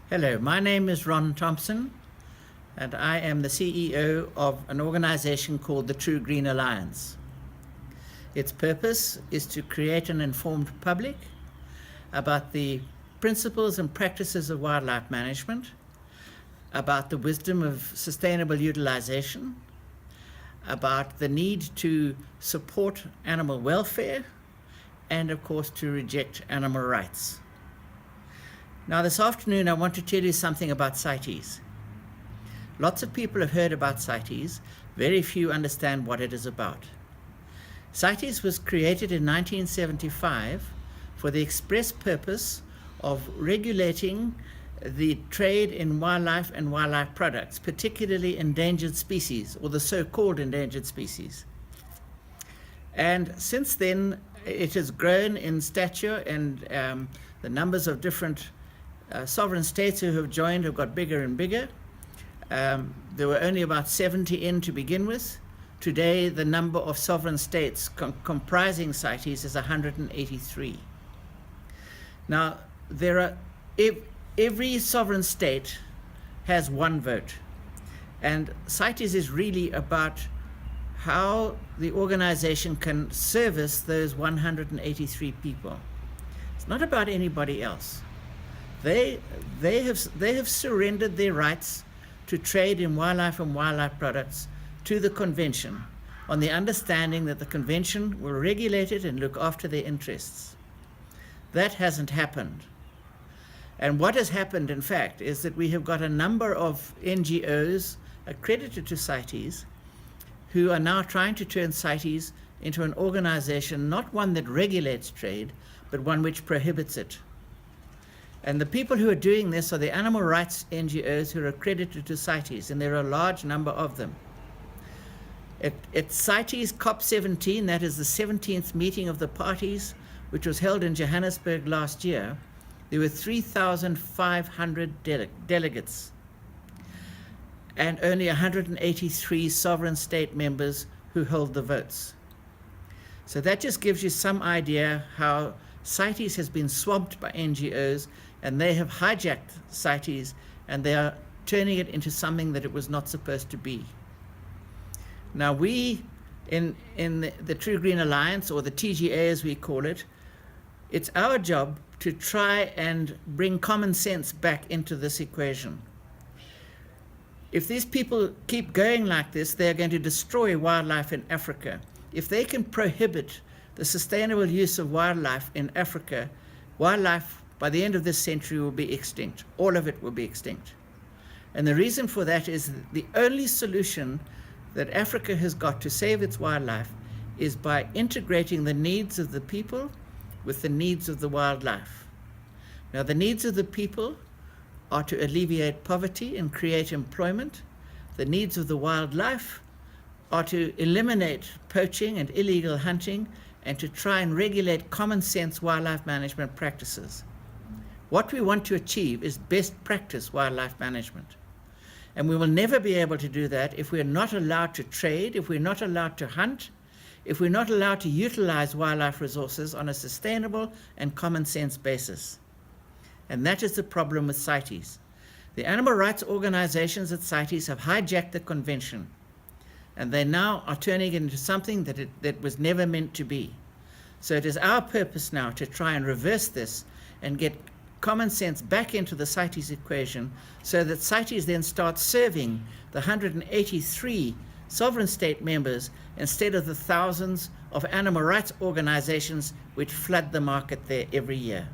Hello, my name is Ron Thomson, and I am the CEO of an organization called the True Green Alliance. Its purpose is to create an informed public about the principles and practices of wildlife management, about the wisdom of sustainable utilization, about the need to support animal welfare, and of course to reject animal rights. Now this afternoon I want to tell you something about CITES. Lots of people have heard about CITES, very few understand what it is about. CITES was created in 1975 for the express purpose of regulating the trade in wildlife and wildlife products, particularly endangered species, or the so-called endangered species. And since then, it has grown in stature, and the numbers of different sovereign states who have joined have got bigger and bigger. There were only about 70 in to begin with. Today, the number of sovereign states comprising CITES is 183. Now, every sovereign state has one vote, and CITES is really about how the organization can service those 183 people. It's not about anybody else. They have surrendered their rights to trade in wildlife and wildlife products to the convention, on the understanding that the convention will regulate it and look after their interests. That hasn't happened. And what has happened, in fact, is that we have got a number of NGOs accredited to CITES who are now trying to turn CITES into an organization, not one that regulates trade, but one which prohibits it. And the people who are doing this are the animal rights NGOs who are accredited to CITES, and there are a large number of them. At CITES COP17, that is the 17th meeting of the parties, which was held in Johannesburg last year, there were 3,500 delegates and only 183 sovereign state members who hold the votes. So that just gives you some idea how CITES has been swamped by NGOs, and they have hijacked CITES and they are turning it into something that it was not supposed to be. Now we, in the True Green Alliance, or the TGA as we call it, it's our job to try and bring common sense back into this equation. If these people keep going like this, they're going to destroy wildlife in Africa. If they can prohibit the sustainable use of wildlife in Africa, wildlife by the end of this century will be extinct. All of it will be extinct. And the reason for that is that the only solution that Africa has got to save its wildlife is by integrating the needs of the people with the needs of the wildlife. Now, the needs of the people are to alleviate poverty and create employment. The needs of the wildlife are to eliminate poaching and illegal hunting and to try and regulate common sense wildlife management practices. What we want to achieve is best practice wildlife management. And we will never be able to do that if we are not allowed to trade, if we're not allowed to hunt, if we're not allowed to utilize wildlife resources on a sustainable and common sense basis. And that is the problem with CITES. The animal rights organizations at CITES have hijacked the convention, and they now are turning it into something that was never meant to be. So it is our purpose now to try and reverse this and get common sense back into the CITES equation, so that CITES then starts serving the 183 sovereign state members instead of the thousands of animal rights organizations which flood the market there every year.